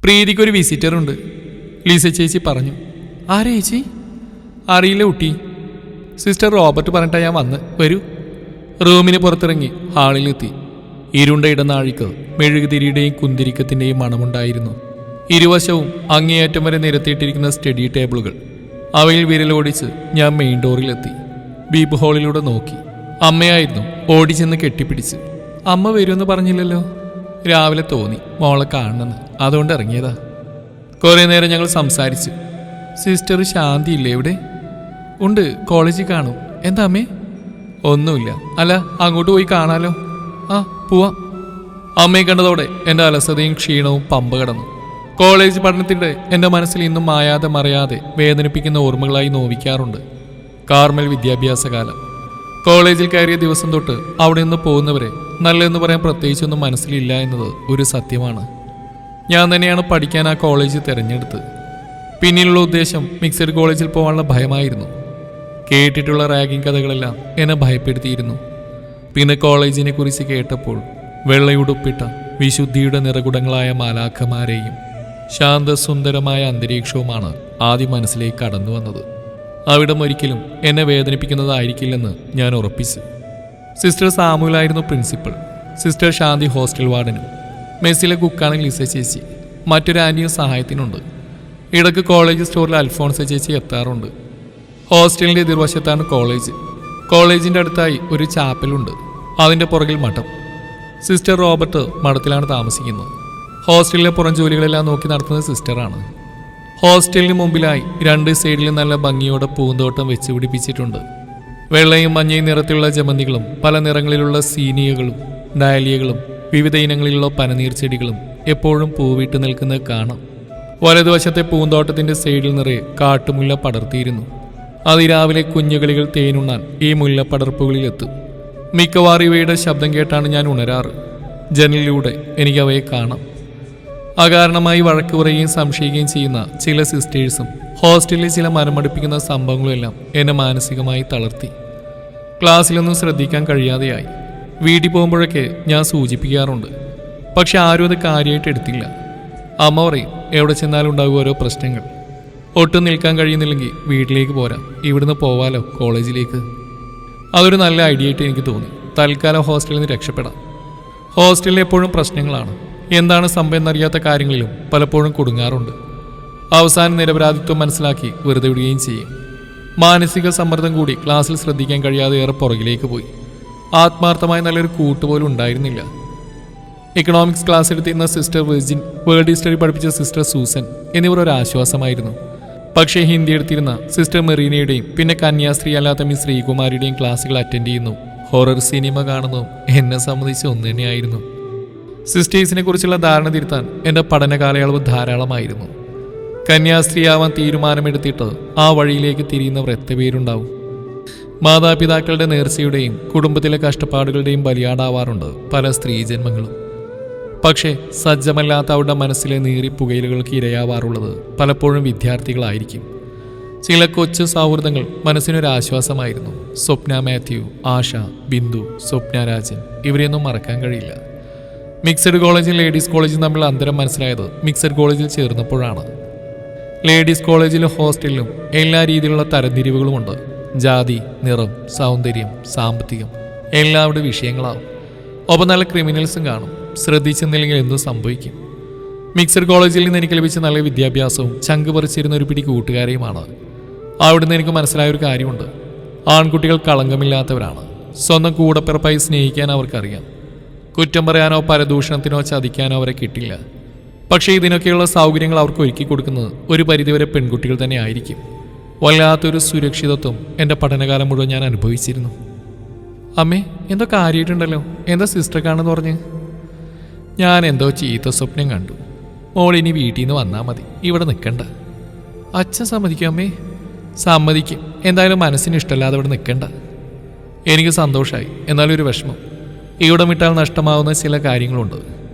പ്രീതിക്കൊരു വിസിറ്ററുണ്ട്, Lisa ചേച്ചി പറഞ്ഞു. ആരാ ചേച്ചി? അറിയില്ല കുട്ടി. സിസ്റ്റർ റോബർട്ട് പറഞ്ഞിട്ടാ ഞാൻ വന്ന്. വരൂ. റൂമിന് പുറത്തിറങ്ങി ഹാളിലെത്തി. ഇരുണ്ട ഇടനാഴിക്ക് മെഴുകുതിരിയുടെയും കുന്തിരിക്കത്തിൻ്റെയും മണമുണ്ടായിരുന്നു. ഇരുവശവും അങ്ങേയറ്റം വരെ നിരത്തിയിട്ടിരിക്കുന്ന സ്റ്റഡി ടേബിളുകൾ. അവയിൽ വിരലോടിച്ച് ഞാൻ മെയിൻ ഡോറിലെത്തി. ബീപ്പ് ഹോളിലൂടെ നോക്കി. അമ്മയായിരുന്നു. ഓടിച്ചെന്ന് കെട്ടിപ്പിടിച്ച്. അമ്മ വരുമെന്ന് പറഞ്ഞില്ലല്ലോ. രാവിലെ തോന്നി മോളെ കാണണമെന്ന്, അതുകൊണ്ട് ഇറങ്ങിയതാ. കുറേ നേരം ഞങ്ങൾ സംസാരിച്ചു. സിസ്റ്റർ ശാന്തി ഇല്ലേ ഇവിടെ? ഉണ്ട്, കോളേജിൽ കാണും. എന്താ അമ്മേ? ഒന്നുമില്ല. അല്ല, അങ്ങോട്ട് പോയി കാണാലോ. ആ, പോവാം. അമ്മയെ കണ്ടതോടെ എൻ്റെ അലസതയും ക്ഷീണവും പമ്പ കടന്നു. കോളേജ് പഠനത്തിൻ്റെ എൻ്റെ മനസ്സിൽ ഇന്നും മായാതെ മറയാതെ വേദനിപ്പിക്കുന്ന ഓർമ്മകളായി നോവിക്കാറുണ്ട്. കാർമൽ വിദ്യാഭ്യാസ കാലം. കോളേജിൽ കയറിയ ദിവസം തൊട്ട് അവിടെ നിന്ന് പോകുന്നവരെ നല്ലതെന്ന് പറയാൻ പ്രത്യേകിച്ചൊന്നും മനസ്സിലില്ല എന്നത് ഒരു സത്യമാണ്. ഞാൻ തന്നെയാണ് പഠിക്കാൻ ആ കോളേജ് തിരഞ്ഞെടുത്തത്. പിന്നീടുള്ള ഉദ്ദേശം മിക്സഡ് കോളേജിൽ പോകാനുള്ള ഭയമായിരുന്നു. കേട്ടിട്ടുള്ള റാഗിങ് കഥകളെല്ലാം എന്നെ ഭയപ്പെടുത്തിയിരുന്നു. പിന്നെ കോളേജിനെ കുറിച്ച് കേട്ടപ്പോൾ വെള്ളയുടുപ്പിട്ട വിശുദ്ധിയുടെ നിറകുടങ്ങളായ മാലാഖമാരെയും ശാന്തസുന്ദരമായ അന്തരീക്ഷവുമാണ് ആദ്യം മനസ്സിലേക്ക് കടന്നു വന്നത്. അവിടം ഒരിക്കലും എന്നെ വേദനിപ്പിക്കുന്നതായിരിക്കില്ലെന്ന് ഞാൻ ഉറപ്പിച്ചു. സിസ്റ്റർ സാമുലായിരുന്നു പ്രിൻസിപ്പൽ. സിസ്റ്റർ ശാന്തി ഹോസ്റ്റൽ വാർഡനും. മെസ്സിലെ കുക്കാണ് ലിസ ചേച്ചി. മറ്റൊരു ആൻറ്റിയും സഹായത്തിനുണ്ട്. ഇടയ്ക്ക് കോളേജ് സ്റ്റോറിൽ അൽഫോൺസ ചേച്ചി എത്താറുണ്ട്. ഹോസ്റ്റലിൻ്റെ എതിർവശത്താണ് കോളേജ്. കോളേജിൻ്റെ അടുത്തായി ഒരു ചാപ്പലുണ്ട്. അതിൻ്റെ പുറകിൽ മഠം. സിസ്റ്റർ റോബർട്ട് മഠത്തിലാണ് താമസിക്കുന്നത്. ഹോസ്റ്റലിലെ പുറം ജോലികളെല്ലാം നോക്കി നടത്തുന്നത് സിസ്റ്ററാണ്. ഹോസ്റ്റലിന് മുമ്പിലായി രണ്ട് സൈഡിലും നല്ല ഭംഗിയോടെ പൂന്തോട്ടം വെച്ച് പിടിപ്പിച്ചിട്ടുണ്ട്. വെള്ളയും മഞ്ഞയും നിറത്തിലുള്ള ജമന്തികളും പല നിറങ്ങളിലുള്ള സീനിയകളും ഡാലിയകളും വിവിധ ഇനങ്ങളിലുള്ള പനനീർ ചെടികളും എപ്പോഴും പൂവിട്ട് നിൽക്കുന്നത് കാണാം. വലതുവശത്തെ പൂന്തോട്ടത്തിൻ്റെ സൈഡിൽ നിറയെ കാട്ടുമുല്ല പടർത്തിയിരുന്നു. അതിരാവിലെ കുഞ്ഞുകളികൾ തേനുണ്ണാൻ ഈ മുല്ലപ്പടർപ്പുകളിലെത്തും. മിക്കവാറും ഇവയുടെ ശബ്ദം കേട്ടാണ് ഞാൻ ഉണരാറ്. ജനലിലൂടെ എനിക്ക് അവയെ കാണാം. അകാരണമായി വഴക്ക് പറയുകയും സംശയിക്കുകയും ചെയ്യുന്ന ചില സിസ്റ്റേഴ്സും ഹോസ്റ്റലിൽ ചില മരമടുപ്പിക്കുന്ന സംഭവങ്ങളുമെല്ലാം എന്നെ മാനസികമായി തളർത്തി. ക്ലാസ്സിലൊന്നും ശ്രദ്ധിക്കാൻ കഴിയാതെയായി. വീട്ടിൽ പോകുമ്പോഴൊക്കെ ഞാൻ സൂചിപ്പിക്കാറുണ്ട്. പക്ഷെ ആരും അത് കാര്യമായിട്ട് എടുത്തില്ല. അമ്മ പറയും, എവിടെ ചെന്നാലും ഉണ്ടാകും ഓരോ പ്രശ്നങ്ങൾ. ഒട്ടും നിൽക്കാൻ കഴിയുന്നില്ലെങ്കിൽ വീട്ടിലേക്ക് പോരാം, ഇവിടുന്ന് പോവാലോ കോളേജിലേക്ക്. അതൊരു നല്ല ഐഡിയ ആയിട്ട് എനിക്ക് തോന്നി. തൽക്കാലം ഹോസ്റ്റലിൽ നിന്ന് രക്ഷപ്പെടാം. ഹോസ്റ്റലിൽ എപ്പോഴും പ്രശ്നങ്ങളാണ്. എന്താണ് സംഭവം എന്നറിയാത്ത കാര്യങ്ങളിലും പലപ്പോഴും കുടുങ്ങാറുണ്ട്. അവസാനം നിരപരാധിത്വം മനസ്സിലാക്കി വെറുതെ വിടുകയും ചെയ്യും. മാനസിക സമ്മർദ്ദം കൂടി ക്ലാസ്സിൽ ശ്രദ്ധിക്കാൻ കഴിയാതെ ഏറെ പുറകിലേക്ക് പോയി. ആത്മാർത്ഥമായി നല്ലൊരു കൂട്ടുപോലും ഉണ്ടായിരുന്നില്ല. എക്കണോമിക്സ് ക്ലാസ് എടുത്തിരുന്ന സിസ്റ്റർ വിർജിൻ, വേൾഡ് ഹിസ്റ്ററി പഠിപ്പിച്ച സിസ്റ്റർ സൂസൻ എന്നിവർ ഒരു ആശ്വാസമായിരുന്നു. പക്ഷേ ഹിന്ദി എടുത്തിരുന്ന സിസ്റ്റർ മെറീനയുടെയും പിന്നെ കന്യാസ്ത്രീ അല്ലാത്ത മിസ് ശ്രീകുമാരിയുടെയും ക്ലാസ്സുകൾ അറ്റൻഡ് ചെയ്യുന്നു, ഹൊറർ സിനിമ കാണുന്നതും എന്നെ സംബന്ധിച്ച് ഒന്ന് തന്നെയായിരുന്നു. സിസ്റ്റേഴ്സിനെ കുറിച്ചുള്ള ധാരണ തിരുത്താൻ എൻ്റെ പഠന കാലയളവ് ധാരാളമായിരുന്നു. കന്യാസ്ത്രീയാവാൻ തീരുമാനമെടുത്തിട്ട് ആ വഴിയിലേക്ക് തിരിയുന്നവർ എത്ര പേരുണ്ടാവും. മാതാപിതാക്കളുടെ നേർച്ചയുടെയും കുടുംബത്തിലെ കഷ്ടപ്പാടുകളുടെയും ബലിയാടാവാറുണ്ട് പല സ്ത്രീജന്മങ്ങളും. പക്ഷേ സജ്ജമല്ലാത്ത അവരുടെ മനസ്സിലെ നീറിപ്പുകയിലുകൾക്ക് ഇരയാവാറുള്ളത് പലപ്പോഴും വിദ്യാർത്ഥികളായിരിക്കും. ചില കൊച്ചു സൗഹൃദങ്ങൾ മനസ്സിനൊരാശ്വാസമായിരുന്നു. സ്വപ്ന മാത്യു, ആശ, ബിന്ദു, സ്വപ്ന രാജൻ, ഇവരെയൊന്നും മറക്കാൻ കഴിയില്ല. മിക്സഡ് കോളേജും ലേഡീസ് കോളേജും തമ്മിലുള്ള അന്തരം മനസ്സിലായത് മിക്സഡ് കോളേജിൽ ചേർന്നപ്പോഴാണ്. ലേഡീസ് കോളേജിലും ഹോസ്റ്റലിലും എല്ലാ രീതിയിലുള്ള തരംതിരിവുകളുമുണ്ട്. ജാതി, നിറം, സൗന്ദര്യം, സാമ്പത്തികം എല്ലാം അവിടെ വിഷയങ്ങളാവും. ഒപ്പം നല്ല ക്രിമിനൽസും കാണും. ശ്രദ്ധിച്ചെന്നില്ലെങ്കിൽ എന്തും സംഭവിക്കും. മിക്സഡ് കോളേജിൽ നിന്ന് എനിക്ക് ലഭിച്ച നല്ല വിദ്യാഭ്യാസവും ചങ്ക് പറിച്ചിരുന്ന ഒരു പിടി കൂട്ടുകാരെയുമാണ്. അവിടുന്ന് എനിക്ക് മനസ്സിലായ ഒരു കാര്യമുണ്ട്. ആൺകുട്ടികൾ കളങ്കമില്ലാത്തവരാണ്. സ്വന്തം കൂടപ്പിറപ്പായി സ്നേഹിക്കാൻ അവർക്കറിയാം. കുറ്റം പറയാനോ പരദൂഷണത്തിനോ ചതിക്കാനോ അവരെ കിട്ടില്ല. പക്ഷേ ഇതിനൊക്കെയുള്ള സൗകര്യങ്ങൾ അവർക്ക് ഒരുക്കി കൊടുക്കുന്നത് ഒരു പരിധിവരെ പെൺകുട്ടികൾ തന്നെ ആയിരിക്കും. വല്ലാത്തൊരു സുരക്ഷിതത്വം എൻ്റെ പഠനകാലം മുഴുവൻ ഞാൻ അനുഭവിച്ചിരുന്നു. അമ്മേ, എന്തോ കാര്യമായിട്ടുണ്ടല്ലോ. എന്താ സിസ്റ്റർ കാണുമെന്ന് പറഞ്ഞ്? ഞാൻ എന്തോ ചീത്ത സ്വപ്നം കണ്ടു. മോളിനി വീട്ടിൽ നിന്ന് വന്നാൽ മതി, ഇവിടെ നിൽക്കണ്ട. അച്ഛൻ സമ്മതിക്കും അമ്മേ? സമ്മതിക്കും. എന്തായാലും മനസ്സിന് ഇഷ്ടമല്ലാതെ ഇവിടെ നിൽക്കണ്ട. എനിക്ക് സന്തോഷമായി, എന്നാലും ഒരു വിഷമം. ഇവിടം വിട്ടാൽ നഷ്ടമാവുന്ന ചില കാര്യങ്ങളുണ്ട്.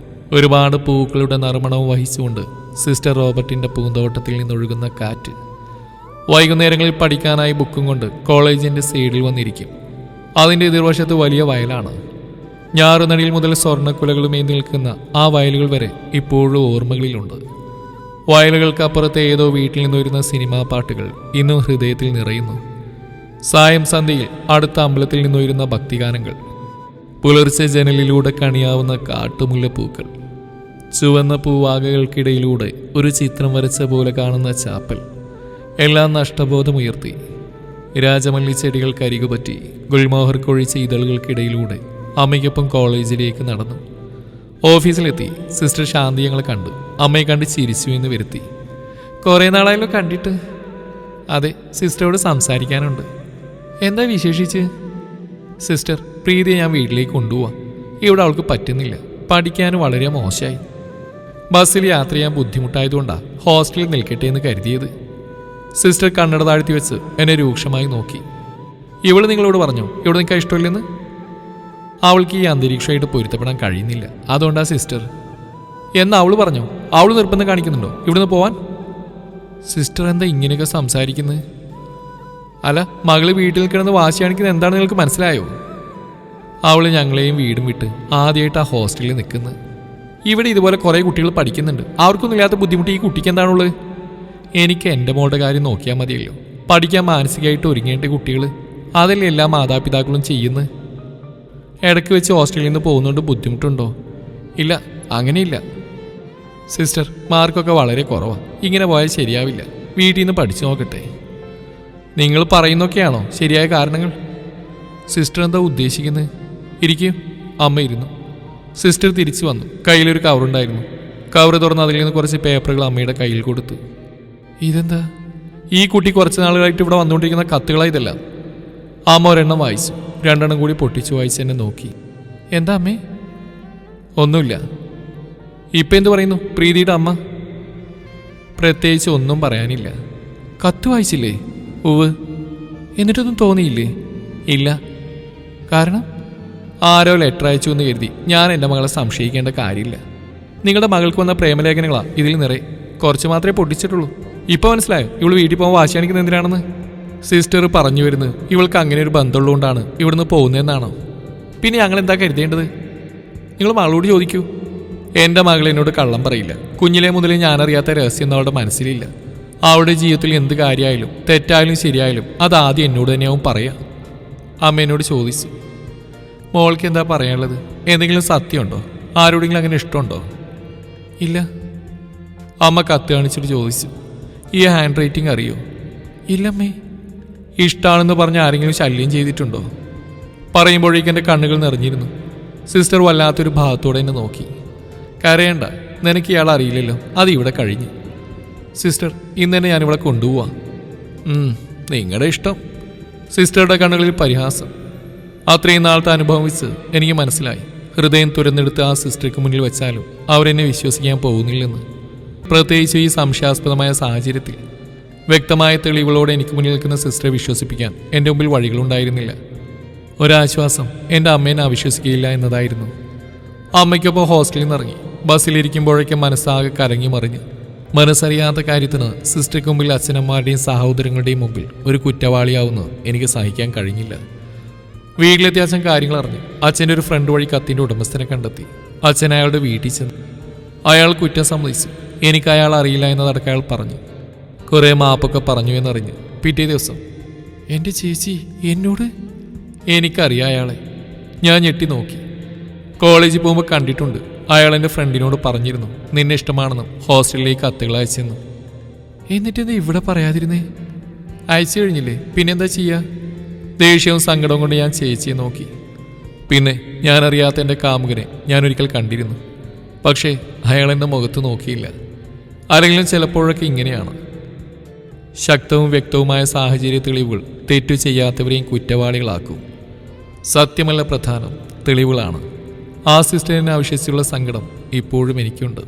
ഒരുപാട് പൂക്കളുടെ നറുമണവും വഹിച്ചുകൊണ്ട് സിസ്റ്റർ റോബർട്ടിൻ്റെ പൂന്തോട്ടത്തിൽ നിന്നൊഴുകുന്ന കാറ്റ്. വൈകുന്നേരങ്ങളിൽ പഠിക്കാനായി ബുക്കും കൊണ്ട് കോളേജിൻ്റെ സൈഡിൽ വന്നിരിക്കും. അതിൻ്റെ എതിർവശത്ത് വലിയ വയലാണ്. ഞാറുനടിയിൽ മുതൽ സ്വർണ്ണക്കുലകളുമേ നിൽക്കുന്ന ആ വയലുകൾ വരെ ഇപ്പോഴും ഓർമ്മകളിലുണ്ട്. വയലുകൾക്കപ്പുറത്തെ ഏതോ വീട്ടിൽ നിന്ന് വരുന്ന സിനിമാ പാട്ടുകൾ ഇന്നും ഹൃദയത്തിൽ നിറയുന്നു. സായം സന്ധ്യയിൽ അടുത്ത അമ്പലത്തിൽ നിന്നുയരുന്ന ഭക്തിഗാനങ്ങൾ, പുലർച്ചെ ജനലിലൂടെ കണിയാവുന്ന കാട്ടുമുല്ലപ്പൂക്കൾ, ചുവന്ന പൂവാകകൾക്കിടയിലൂടെ ഒരു ചിത്രം വരച്ച പോലെ കാണുന്ന ചാപ്പൽ, എല്ലാം നഷ്ടബോധമുയർത്തി. രാജമല്ലി ചെടികൾക്കരികുപറ്റി ഗുൽമോഹർ കൊഴിച്ച ഇതളുകൾക്കിടയിലൂടെ അമ്മയ്ക്കൊപ്പം കോളേജിലേക്ക് നടന്നു. ഓഫീസിലെത്തി സിസ്റ്റർ ശാന്തി ഞങ്ങളെ കണ്ടു. അമ്മയെ കണ്ട് ചിരിച്ചു എന്ന് വരുത്തി. കുറേ നാളായല്ലോ കണ്ടിട്ട്. അതെ, സിസ്റ്ററോട് സംസാരിക്കാനുണ്ട്. എന്താ വിശേഷിച്ച്? സിസ്റ്റർ, പ്രീതിയെ ഞാൻ വീട്ടിലേക്ക് കൊണ്ടുപോവാം. ഇവിടെ അവൾക്ക് പറ്റുന്നില്ല. പഠിക്കാനും വളരെ മോശമായി. ബസ്സിൽ യാത്ര ചെയ്യാൻ ബുദ്ധിമുട്ടായതുകൊണ്ടാണ് ഹോസ്റ്റലിൽ നിൽക്കട്ടെ എന്ന് കരുതിയത്. സിസ്റ്റർ കണ്ണട താഴ്ത്തി വെച്ച് എന്നെ രൂക്ഷമായി നോക്കി. ഇവള് നിങ്ങളോട് പറഞ്ഞോ ഇവിടെ നിൽക്കാൻ ഇഷ്ടമില്ലെന്ന്? അവൾക്ക് ഈ അന്തരീക്ഷമായിട്ട് പൊരുത്തപ്പെടാൻ കഴിയുന്നില്ല. അതുകൊണ്ടാ സിസ്റ്റർ. എന്നാ അവള് പറഞ്ഞോ? അവള് നിർബന്ധം കാണിക്കുന്നുണ്ടോ ഇവിടുന്ന് പോവാൻ? സിസ്റ്റർ എന്താ ഇങ്ങനെയൊക്കെ സംസാരിക്കുന്നത്? അല്ല, മകള് വീട്ടിൽ കിടന്ന് വാശി കാണിക്കുന്നത് എന്താണ് നിങ്ങൾക്ക് മനസ്സിലായോ? അവള് ഞങ്ങളെയും വീടും വിട്ട് ആദ്യമായിട്ട് ആ ഹോസ്റ്റലിൽ നിൽക്കുന്നത്. ഇവിടെ ഇതുപോലെ കുറേ കുട്ടികൾ പഠിക്കുന്നുണ്ട്. അവർക്കൊന്നും ഇല്ലാത്ത ബുദ്ധിമുട്ട് ഈ കുട്ടിക്ക് എന്താണുള്ളത്? എനിക്ക് എൻ്റെ മോളുടെ കാര്യം നോക്കിയാൽ മതിയല്ലോ. പഠിക്കാൻ മാനസികമായിട്ട് ഒരുങ്ങേണ്ട കുട്ടികൾ, അതല്ലേ എല്ലാ മാതാപിതാക്കളും ചെയ്യുന്നത്. ഇടയ്ക്ക് വെച്ച് ഹോസ്റ്റലിൽ നിന്ന് പോകുന്നതുകൊണ്ട് ബുദ്ധിമുട്ടുണ്ടോ? ഇല്ല, അങ്ങനെയില്ല സിസ്റ്റർ. മാർക്കൊക്കെ വളരെ കുറവാണ്. ഇങ്ങനെ പോയാൽ ശരിയാവില്ല. വീട്ടിൽ നിന്ന് പഠിച്ചു നോക്കട്ടെ. നിങ്ങൾ പറയുന്നൊക്കെയാണോ ശരിയായ കാരണങ്ങൾ? സിസ്റ്റർ എന്താ ഉദ്ദേശിക്കുന്നത്? ഇരിക്കും. അമ്മ ഇരുന്നു. സിസ്റ്റർ തിരിച്ചു വന്നു. കയ്യിലൊരു കവറുണ്ടായിരുന്നു. കവർ തുറന്ന് അതിൽ നിന്ന് കുറച്ച് പേപ്പറുകൾ അമ്മയുടെ കയ്യിൽ കൊടുത്തു. ഇതെന്താ? ഈ കുട്ടി കുറച്ച് നാളുകളായിട്ട് ഇവിടെ വന്നുകൊണ്ടിരിക്കുന്ന കത്തുകളാണ് ഇതെല്ലാം. അമ്മ ഒരെണ്ണം വായിച്ചു. രണ്ടെണ്ണം കൂടി പൊട്ടിച്ചു വായിച്ച് എന്നെ നോക്കി. എന്താ അമ്മേ? ഒന്നുമില്ല. ഇപ്പം എന്ത് പറയുന്നു പ്രീതിയുടെ അമ്മ? പ്രത്യേകിച്ച് ഒന്നും പറയാനില്ല. കത്ത് വായിച്ചില്ലേ? ഉവ്. എന്നിട്ടൊന്നും തോന്നിയില്ലേ? ഇല്ല. കാരണം ആരോ ലെറ്റർ അയച്ചു എന്ന് കരുതി ഞാൻ എൻ്റെ മകളെ സംശയിക്കേണ്ട കാര്യമില്ല. നിങ്ങളുടെ മകൾക്ക് വന്ന പ്രേമലേഖനങ്ങളാണ് ഇതിൽ നിറയെ. കുറച്ച് മാത്രമേ പൊട്ടിച്ചിട്ടുള്ളൂ. ഇപ്പോൾ മനസ്സിലായോ ഇവൾ വീട്ടിൽ പോകാൻ വാശി കാണിക്കുന്നത് എന്തിനാണെന്ന്? സിസ്റ്റർ പറഞ്ഞു വരുന്നത് ഇവൾക്ക് അങ്ങനെ ഒരു ബന്ധമുള്ളതുകൊണ്ടാണ് ഇവിടുന്ന് പോകുന്നതെന്നാണോ? പിന്നെ ഞങ്ങൾ എന്താ കരുതേണ്ടത്? നിങ്ങൾ മകളോട് ചോദിക്കൂ. എൻ്റെ മകൾ എന്നോട് കള്ളം പറയില്ല. കുഞ്ഞിലെ മുതലേ ഞാനറിയാത്ത രഹസ്യം അവളുടെ മനസ്സിലില്ല. അവളുടെ ജീവിതത്തിൽ എന്ത് കാര്യമായാലും തെറ്റായാലും ശരിയായാലും അതാദ്യം എന്നോട് തന്നെയാവും പറയാം. അമ്മ എന്നോട് ചോദിച്ചു, മോൾക്ക് എന്താ പറയാനുള്ളത്? എന്തെങ്കിലും സത്യമുണ്ടോ? ആരോടെങ്കിലും അങ്ങനെ ഇഷ്ടമുണ്ടോ? ഇല്ല. അമ്മ കത്ത് കാണിച്ചിട്ട് ചോദിച്ചു, ഈ ഹാൻഡ് റൈറ്റിംഗ് അറിയോ? ഇല്ലമ്മേ. ഇഷ്ടമാണെന്ന് പറഞ്ഞ് ആരെങ്കിലും ശല്യം ചെയ്തിട്ടുണ്ടോ? പറയുമ്പോഴേക്കും എൻ്റെ കണ്ണുകൾ നിറഞ്ഞിരുന്നു. സിസ്റ്റർ വല്ലാത്തൊരു ഭാഗത്തോടെ എന്നെ നോക്കി. കരയണ്ട, നിനക്ക് ഇയാൾ അറിയില്ലല്ലോ. അത് ഇവിടെ കഴിഞ്ഞു. സിസ്റ്റർ, ഇന്ന് തന്നെ ഞാനിവിടെ കൊണ്ടുപോവാം. നിങ്ങളുടെ ഇഷ്ടം. സിസ്റ്ററുടെ കണ്ണുകളിൽ പരിഹാസം. അത്രയും നാളത്തെ അനുഭവം വെച്ച് എനിക്ക് മനസ്സിലായി, ഹൃദയം തുരന്നെടുത്ത് ആ സിസ്റ്റർക്ക് മുന്നിൽ വെച്ചാലും അവരെന്നെ വിശ്വസിക്കാൻ പോകുന്നില്ലെന്ന്. പ്രത്യേകിച്ച് ഈ സംശയാസ്പദമായ സാഹചര്യത്തിൽ വ്യക്തമായ തെളിവുകളോടെ എനിക്ക് മുന്നിൽ നിൽക്കുന്ന സിസ്റ്ററെ വിശ്വസിപ്പിക്കാൻ എൻ്റെ മുമ്പിൽ വഴികളുണ്ടായിരുന്നില്ല. ഒരാശ്വാസം എൻ്റെ അമ്മേനെ അവിശ്വസിക്കുകയില്ല എന്നതായിരുന്നു. അമ്മയ്ക്കൊപ്പം ഹോസ്റ്റലിൽ നിന്ന് ഇറങ്ങി ബസ്സിലിരിക്കുമ്പോഴേക്കും മനസ്സാകെ കരങ്ങി മറിഞ്ഞ്. മനസ്സറിയാത്ത കാര്യത്തിന് സിസ്റ്റർക്ക് മുമ്പിൽ അച്ഛനമ്മമാരുടെയും സഹോദരങ്ങളുടെയും മുമ്പിൽ ഒരു കുറ്റവാളിയാവുന്നത് എനിക്ക് സഹിക്കാൻ കഴിഞ്ഞില്ല. വീട്ടിലെത്തി അച്ഛൻ കാര്യങ്ങൾ അറിഞ്ഞു. അച്ഛൻ്റെ ഒരു ഫ്രണ്ട് വഴി കത്തിൻ്റെ ഉടമസ്ഥനെ കണ്ടെത്തി. അച്ഛൻ അയാളുടെ വീട്ടിൽ ചെന്നു. അയാൾ കുറ്റം സമ്മതിച്ചു. എനിക്ക് അയാൾ അറിയില്ല എന്നതടക്കം അയാൾ പറഞ്ഞു. കുറേ മാപ്പൊക്കെ പറഞ്ഞു എന്നറിഞ്ഞു. പിറ്റേ ദിവസം, എൻ്റെ ചേച്ചി എന്നോട്? എനിക്കറിയാം അയാളെ. ഞാൻ ഞെട്ടി നോക്കി. കോളേജിൽ പോകുമ്പോൾ കണ്ടിട്ടുണ്ട്. അയാൾ എൻ്റെ ഫ്രണ്ടിനോട് പറഞ്ഞിരുന്നു നിന്നെ ഇഷ്ടമാണെന്നും ഹോസ്റ്റലിലേക്ക് കത്തുകൾ അയച്ചെന്നും. എന്നിട്ടെന്താ ഇവിടെ പറയാതിരുന്നേ? അയച്ചു കഴിഞ്ഞില്ലേ, പിന്നെന്താ ചെയ്യുക? ദേഷ്യവും സങ്കടവും കൊണ്ട് ഞാൻ ചേച്ചിയെ നോക്കി. പിന്നെ ഞാനറിയാത്ത എൻ്റെ കാമുകനെ ഞാനൊരിക്കൽ കണ്ടിരുന്നു. പക്ഷേ അയാൾ എൻ്റെ മുഖത്ത് നോക്കിയില്ല. ആരെങ്കിലും ചിലപ്പോഴൊക്കെ ഇങ്ങനെയാണ്. ശക്തവും വ്യക്തവുമായ സാഹചര്യ തെളിവുകൾ തെറ്റു ചെയ്യാത്തവരെയും കുറ്റവാളികളാക്കും. സത്യമല്ല പ്രധാനം, തെളിവുകളാണ്. ആ സിസ്റ്ററിനെ ആവശ്യത്തിലുള്ള സങ്കടം ഇപ്പോഴും എനിക്കുണ്ട്.